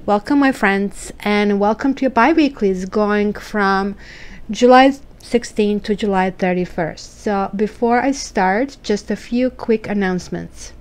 Welcome, my friends, and welcome to your bi-weeklies going from July 16th to July 31st. So before I start, just a few quick announcements.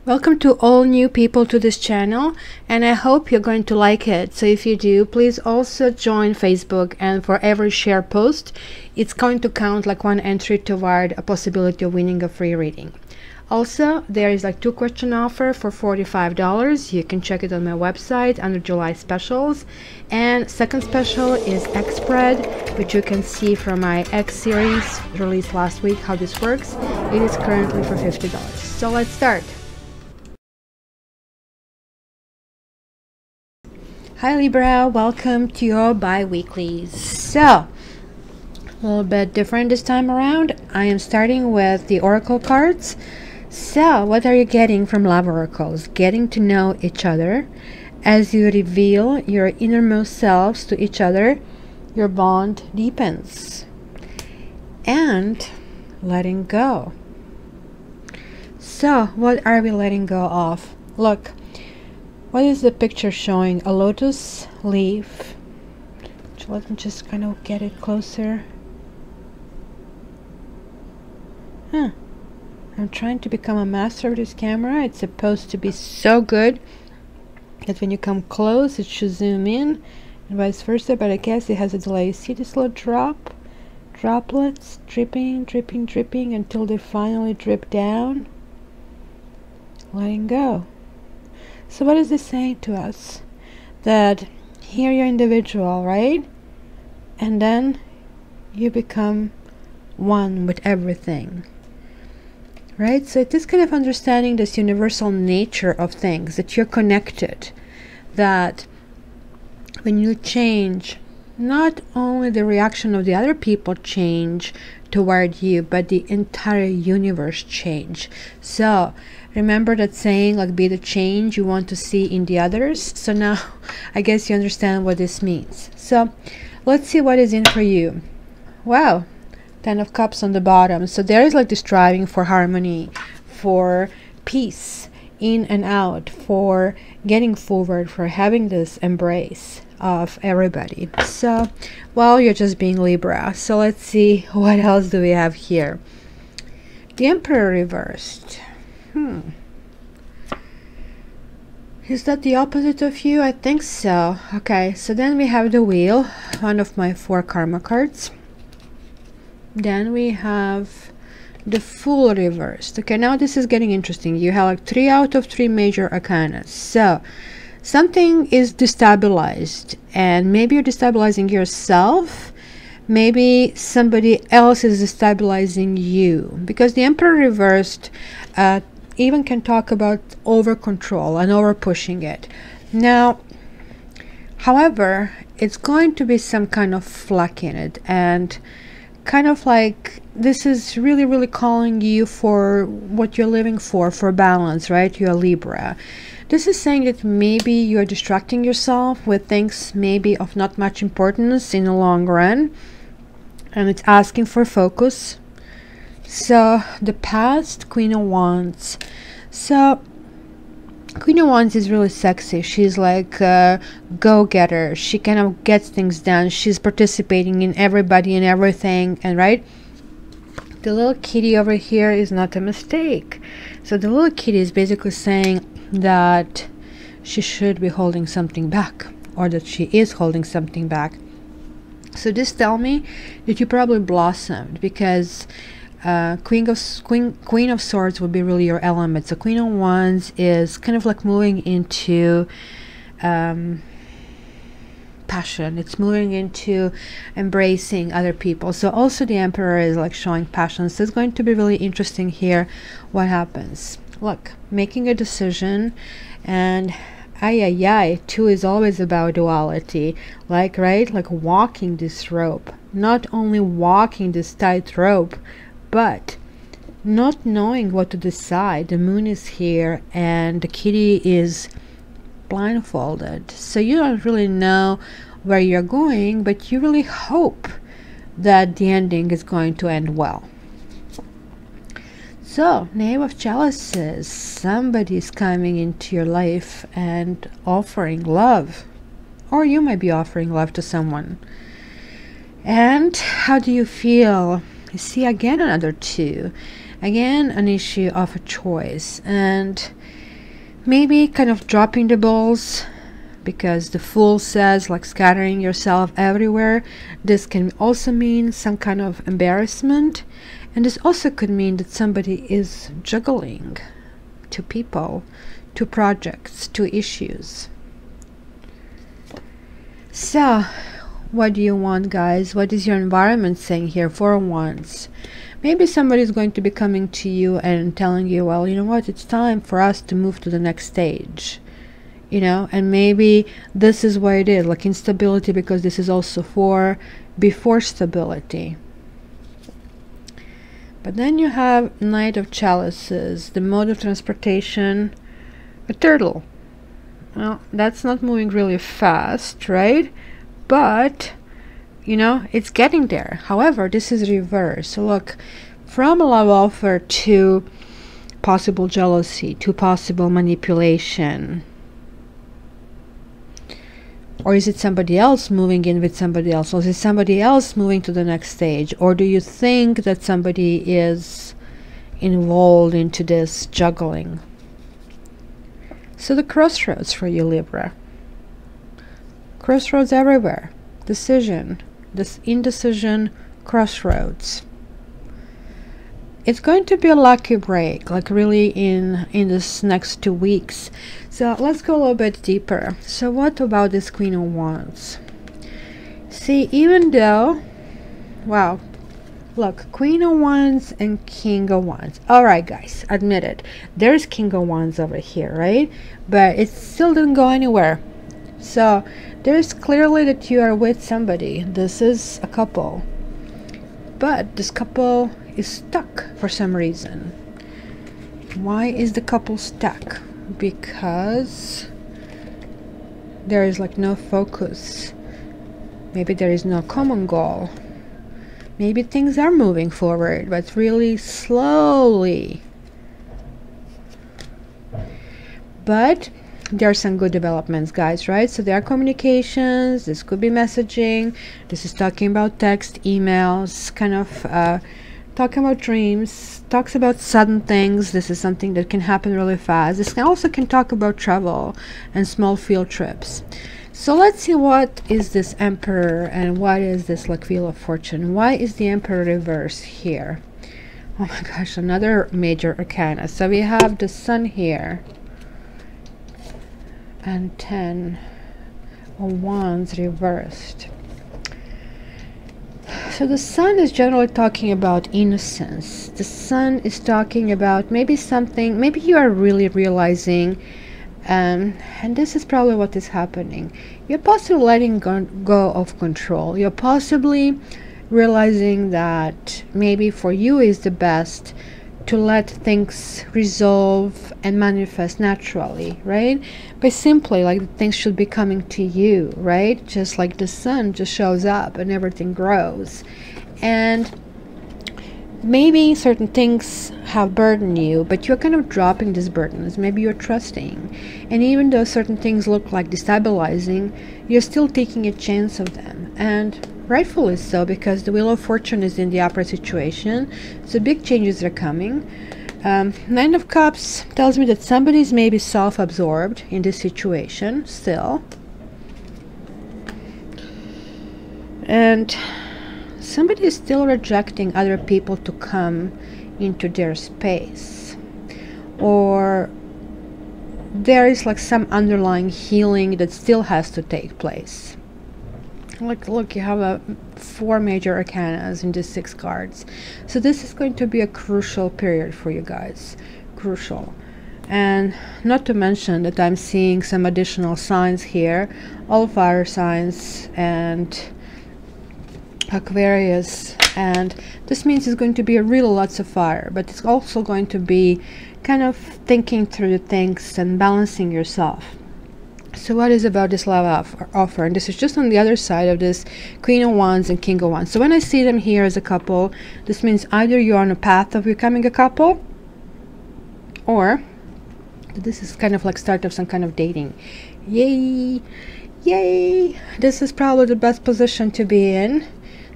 Welcome to all new people to this channel, and I hope you're going to like it. So if you do, please also join Facebook, and for every share post it's going to count like one entry toward a possibility of winning a free reading. Also, there is like 2-question offer for $45. You can check it on my website under July specials. And second special is X spread, which you can see from my X series released last week how this works. It is currently for $50. So let's start. Hi Libra, welcome to your bi-weeklies. So, a little bit different this time around. I am starting with the oracle cards. So, what are you getting from love oracles? Getting to know each other. As you reveal your innermost selves to each other, your bond deepens. And letting go. So, what are we letting go of? Look. What is the picture showing? A lotus leaf. Let me just kind of get it closer. I'm trying to become a master of this camera. It's supposed to be so good that when you come close it should zoom in and vice versa, but I guess it has a delay. You see this little droplets dripping, dripping, dripping until they finally drip down. Letting go. So what is this saying to us? That here you're individual, right? And then you become one with everything, right? So it is kind of understanding this universal nature of things, that you're connected, that when you change, not only the reaction of the other people change toward you, but the entire universe change. So remember that saying, like, be the change you want to see in the others. So now I guess you understand what this means. So let's see what is in for you. Wow, 10 of Cups on the bottom. So there is like this striving for harmony, for peace in and out, for getting forward, for having this embrace of everybody. So, well, you're just being Libra. So let's see what else do we have here. The Emperor reversed. Is that the opposite of you? I think so. Okay, so then we have the Wheel, one of my 4 karma cards. Then we have the Fool reversed. Okay, now this is getting interesting. You have like 3 out of 3 major arcana. So something is destabilized, and maybe you're destabilizing yourself. Maybe somebody else is destabilizing you, because the Emperor reversed even can talk about over control and over pushing it. Now, however, it's going to be some kind of flack in it, and kind of like this is really calling you for what you're living for balance, right? You're a Libra. This is saying that maybe you're distracting yourself with things maybe of not much importance in the long run, and it's asking for focus. So the past, Queen of Wands. So Queen of Wands is really sexy. She's like a go-getter. She kind of gets things done. She's participating in everybody and everything, and right? The little kitty over here is not a mistake. So the little kitty is basically saying that she should be holding something back, or that she is holding something back. So this tell me that you probably blossomed, because Queen of Swords would be really your element. So Queen of Wands is kind of like moving into passion. It's moving into embracing other people. So also the Emperor is like showing passion. So it's going to be really interesting here what happens. Look, making a decision, and 2 is always about duality, like, right, like walking this rope, not only walking this tight rope, but not knowing what to decide. The Moon is here and the kitty is blindfolded, so you don't really know where you're going, but you really hope that the ending is going to end well. So, Knave of Chalices, somebody is coming into your life and offering love, or you might be offering love to someone. And how do you feel? You see again another 2, again an issue of a choice, and maybe kind of dropping the balls, because the Fool says like scattering yourself everywhere. This can also mean some kind of embarrassment. And this also could mean that somebody is juggling 2 people, 2 projects, 2 issues. So, what do you want, guys? What is your environment saying here? 4 of Wands. Maybe somebody is going to be coming to you and telling you, well, you know what, it's time for us to move to the next stage. You know, and maybe this is what it is, like instability, because this is also for before stability. But then you have Knight of Chalices, the mode of transportation, a turtle. Well, that's not moving really fast, right? But, you know, it's getting there. However, this is reverse. So look, from a love offer to possible jealousy, to possible manipulation. Or is it somebody else moving in with somebody else? Or is it somebody else moving to the next stage? Or do you think that somebody is involved into this juggling? So the crossroads for you, Libra. Crossroads everywhere. Decision. This indecision, crossroads. It's going to be a lucky break, like really in this next 2 weeks. So let's go a little bit deeper. So what about this Queen of Wands? See, even though, wow, look, Queen of Wands and King of Wands. All right, guys, admit it. There's King of Wands over here, right? But it still didn't go anywhere. So there's clearly that you are with somebody. This is a couple. But this couple is stuck for some reason. Why is the couple stuck? Because there is like no focus. Maybe there is no common goal. Maybe things are moving forward, but really slowly. But there are some good developments, guys, right? So there are communications. This could be messaging. This is talking about text, emails, kind of talking about dreams, talks about sudden things. This is something that can happen really fast. This also can talk about travel and small field trips. So let's see, what is this Emperor and what is this like Wheel of Fortune? Why is the Emperor reverse here? Oh my gosh, another major arcana. So we have the Sun here and 10 of Wands reversed. So the Sun is generally talking about innocence. The Sun is talking about maybe something, maybe you are really realizing, and this is probably what is happening. You're possibly letting go of control. You're possibly realizing that maybe for you is the best to let things resolve and manifest naturally, right? But simply like things should be coming to you, right? Just like the Sun just shows up and everything grows. And maybe certain things have burdened you, but you're kind of dropping these burdens. Maybe you're trusting. And even though certain things look like destabilizing, you're still taking a chance of them. And rightfully so, because the Wheel of Fortune is in the opposite situation. So big changes are coming. Nine of Cups tells me that somebody is maybe self-absorbed in this situation still. And somebody is still rejecting other people to come into their space. Or there is like some underlying healing that still has to take place. Like, look, you have 4 major arcanas in these 6 cards. So this is going to be a crucial period for you guys. Crucial. And not to mention that I'm seeing some additional signs here. All fire signs and Aquarius. And this means it's going to be really lots of fire. But it's also going to be kind of thinking through the things and balancing yourself. So what is about this love offer? And this is just on the other side of this Queen of Wands and King of Wands. So when I see them here as a couple, this means either you're on a path of becoming a couple, or this is kind of like start of some kind of dating. Yay! Yay! This is probably the best position to be in.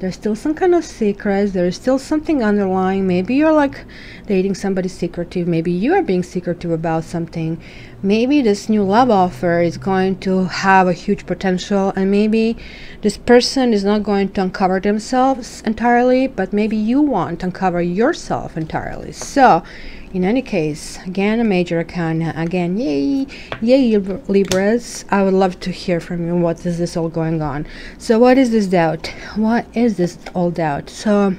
There's still some kind of secrets. There's still something underlying. Maybe you're like dating somebody secretive. Maybe you are being secretive about something. Maybe this new love offer is going to have a huge potential, and maybe this person is not going to uncover themselves entirely, but maybe you want to uncover yourself entirely. So in any case, again, a major arcana. Again, yay, yay, Libras. I would love to hear from you. What is this all going on? So what is this doubt? What is this all doubt? So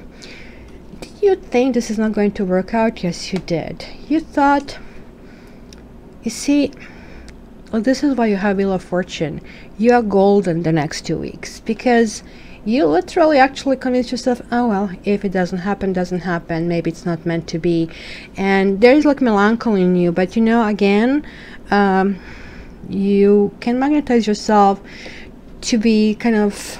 did you think this is not going to work out? Yes, you did. You thought, you see, well, this is why you have Wheel of Fortune. You are golden the next 2 weeks, because you literally actually convince yourself, oh well, if it doesn't happen, doesn't happen, maybe it's not meant to be. And there is like melancholy in you, but you know, again, you can magnetize yourself to be kind of,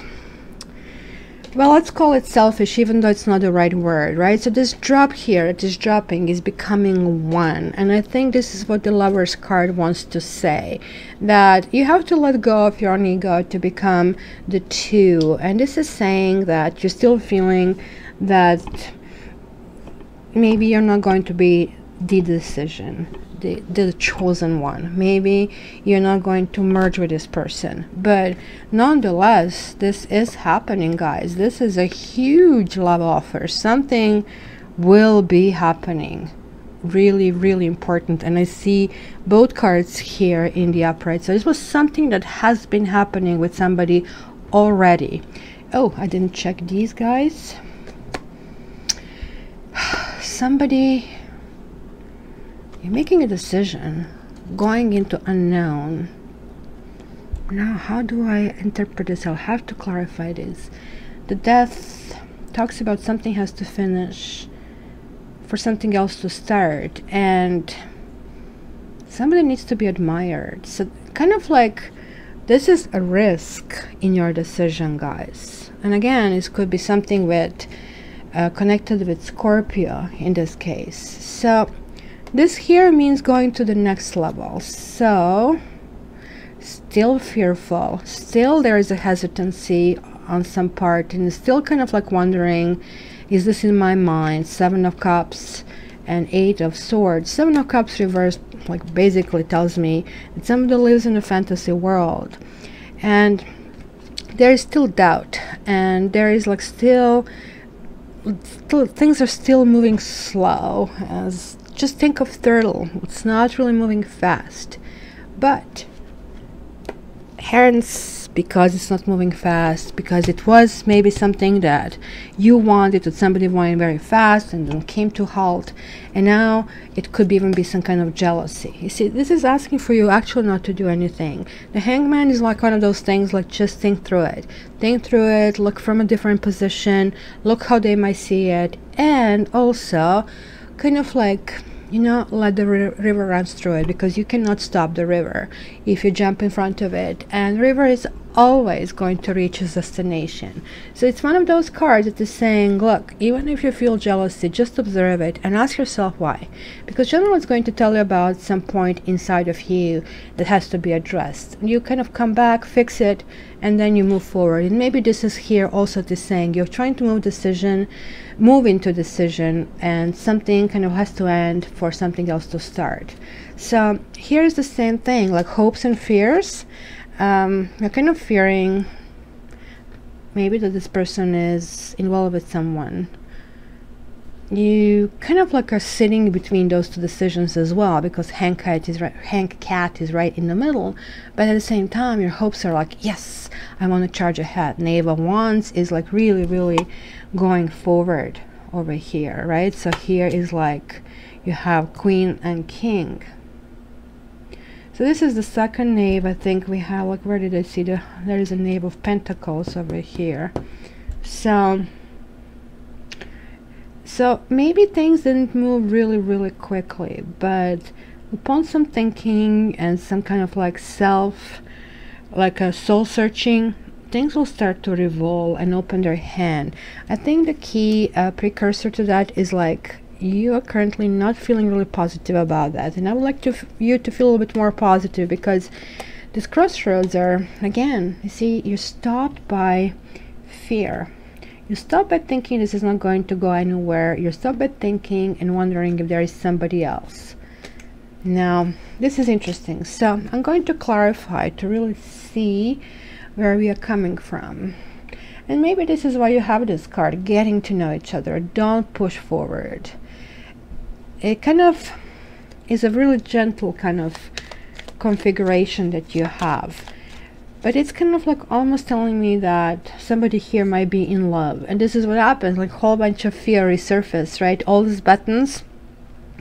well, let's call it selfish, even though it's not the right word, right? So this drop here, this dropping is becoming one. And I think this is what the Lover's card wants to say, that you have to let go of your own ego to become the two. And this is saying that you're still feeling that maybe you're not going to be the decision, the chosen one. Maybe you're not going to merge with this person, but nonetheless, this is happening, guys. This is a huge love offer. Something will be happening, really, really important. And I see both cards here in the upright, so this was something that has been happening with somebody already. Oh, I didn't check these, guys. Somebody, you're making a decision, going into unknown. Now, how do I interpret this? I'll have to clarify this. The Death talks about something has to finish for something else to start, and somebody needs to be admired. So kind of like this is a risk in your decision, guys. And again, this could be something with connected with Scorpio in this case. So this here means going to the next level. So still fearful, still there is a hesitancy on some part, and still kind of like wondering, is this in my mind? 7 of Cups and 8 of Swords. 7 of Cups reversed like basically tells me that somebody lives in a fantasy world, and there is still doubt, and there is like still things are still moving slow. As just think of turtle, it's not really moving fast, but hence, because it's not moving fast, because it was maybe something that you wanted, that somebody wanted very fast and then came to halt, and now it could even be some kind of jealousy. You see, this is asking for you actually not to do anything. The Hangman is like one of those things, like just think through it. Think through it, look from a different position, look how they might see it, and also kind of like, you know, let the river runs through it, because you cannot stop the river if you jump in front of it, and river is always going to reach its destination. So it's one of those cards that is saying, look, even if you feel jealousy, just observe it and ask yourself why, because generally it's going to tell you about some point inside of you that has to be addressed. You kind of come back, fix it, and then you move forward. And maybe this is here also to saying you're trying to move into decision, and something kind of has to end for something else to start. So here's the same thing, like hopes and fears. You're kind of fearing maybe that this person is involved with someone. You kind of like are sitting between those two decisions as well, because Hang Cat is right in the middle, but at the same time your hopes are like, yes, I want to charge ahead. Knave of Wands is like really, really going forward over here, right? So here is like you have Queen and King. So this is the second knave. I think we have, like, where did I see there is a Knave of Pentacles over here. So maybe things didn't move really, really quickly, but upon some thinking and some kind of like self like a soul searching, things will start to revolve and open their hand. I think the key precursor to that is like you are currently not feeling really positive about that, and I would like you to feel a little bit more positive, because these crossroads are, again, you see, you're stopped by fear. You stop by thinking this is not going to go anywhere. You stop by thinking and wondering if there is somebody else. Now, this is interesting. So I'm going to clarify to really see where we are coming from. And maybe this is why you have this card, getting to know each other. Don't push forward. It kind of is a really gentle kind of configuration that you have. But it's kind of like almost telling me that somebody here might be in love. And this is what happens, like a whole bunch of fear resurface, right? All these buttons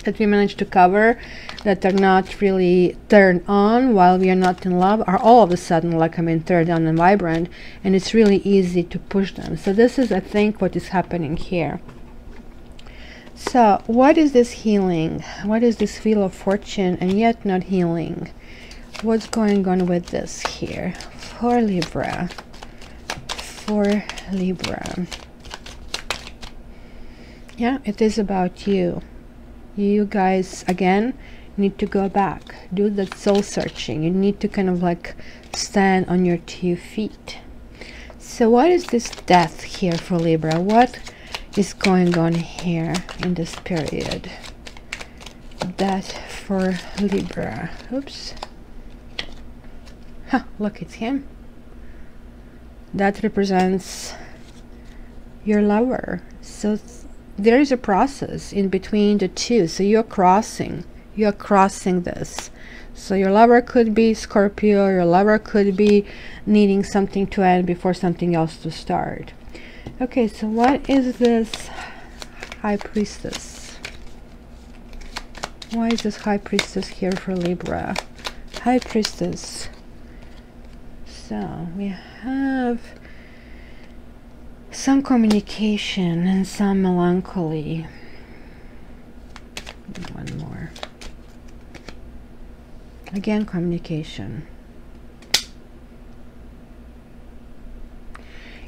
that we managed to cover that are not really turned on while we are not in love are all of a sudden like, I mean, turned on and vibrant, and it's really easy to push them. So this is, I think, what is happening here. So what is this healing? What is this Wheel of Fortune and yet not healing? What's going on with this here for Libra? For Libra. Yeah, it is about you. You guys, again, need to go back, do that soul searching. You need to kind of like stand on your 2 feet. So what is this death here for Libra? What is going on here in this period? Death for Libra. Oops. Huh, look, it's him. That represents your lover. So there is a process in between the two. So you're crossing this. So your lover could be Scorpio, your lover could be needing something to end before something else to start. Okay, so what is this High Priestess? Why is this High Priestess here for Libra? High Priestess. So we have some communication and some melancholy. One more. Again, communication.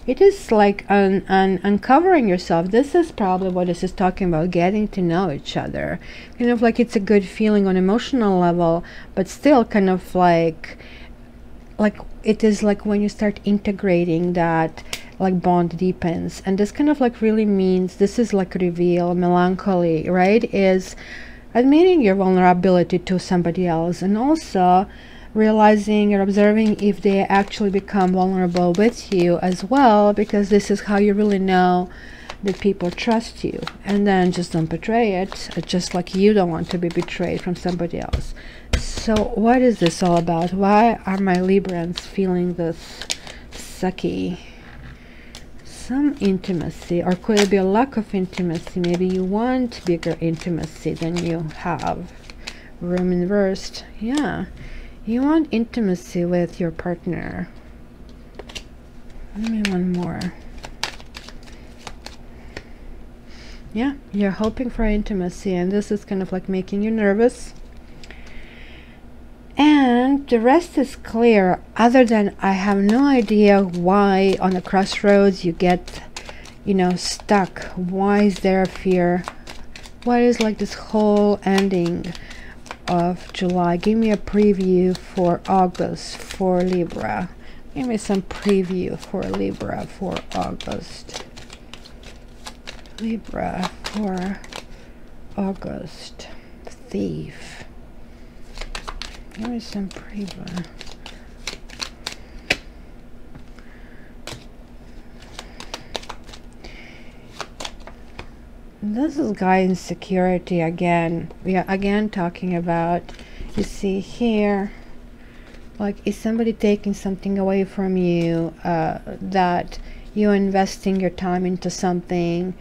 It is like uncovering yourself. This is probably what this is talking about, getting to know each other. Kind of like it's a good feeling on emotional level, but still kind of like it is like when you start integrating that, like bond deepens. And this kind of like really means, this is like reveal, melancholy, right? Is admitting your vulnerability to somebody else, and also realizing or observing if they actually become vulnerable with you as well, because this is how you really know that people trust you. And then just don't betray it, just like you don't want to be betrayed from somebody else. So what is this all about? Why are my Librans feeling this sucky? Some intimacy, or could it be a lack of intimacy? Maybe you want bigger intimacy than you have. Room inversed. Yeah, you want intimacy with your partner. Give me one more. Yeah, you're hoping for intimacy, and this is kind of like making you nervous. And the rest is clear, other than I have no idea why on the crossroads you get, you know, stuck. Why is there fear? What is like this whole ending of July? Give me a preview for August for Libra. Give me some preview for Libra for August. Libra for August. Thief. Give me some preview. This is guy insecurity again. We are again talking about, you see here, like, is somebody taking something away from you, that you're investing your time into something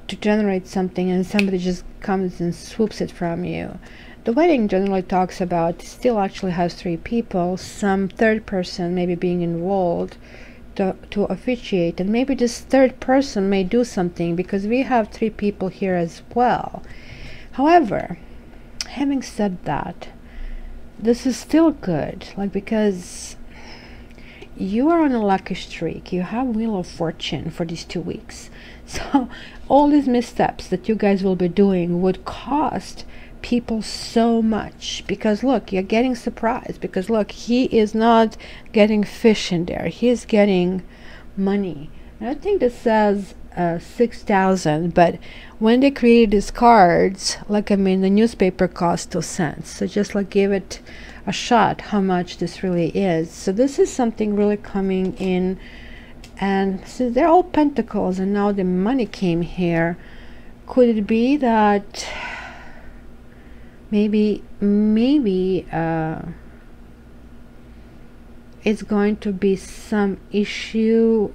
to generate something, and somebody just comes and swoops it from you. The wedding generally talks about, still actually has 3 people, some third person maybe being involved to officiate, and maybe this third person may do something, because we have 3 people here as well. However, having said that, this is still good, like, because you are on a lucky streak. You have Wheel of Fortune for these 2 weeks. So all these missteps that you guys will be doing would cost people so much, because look, you're getting surprised, because look, he is not getting fish in there, he is getting money. And I think this says 6,000, but when they created these cards, like, I mean, the newspaper cost 2 cents, so just like give it a shot how much this really is. So this is something really coming in, and so they're all pentacles, and now the money came here. Could it be that maybe it's going to be some issue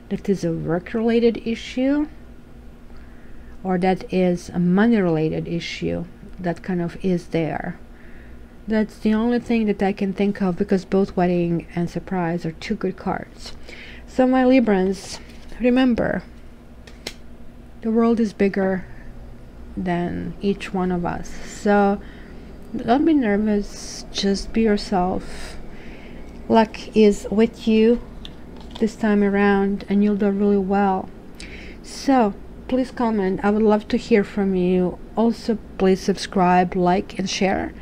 that is a work related issue, or that is a money related issue that kind of is there? That's the only thing that I can think of, because both wedding and surprise are 2 good cards. So my Librans, remember, the world is bigger than each one of us. So don't be nervous, just be yourself. Luck is with you this time around, and you'll do really well. So please comment, I would love to hear from you. Also, please subscribe, like, and share.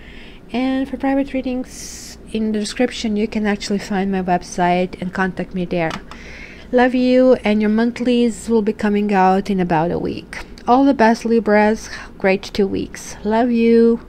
And for private readings, in the description you can actually find my website and contact me there. Love you, and your monthlies will be coming out in about a week. All the best, Libras. Great 2 weeks. Love you.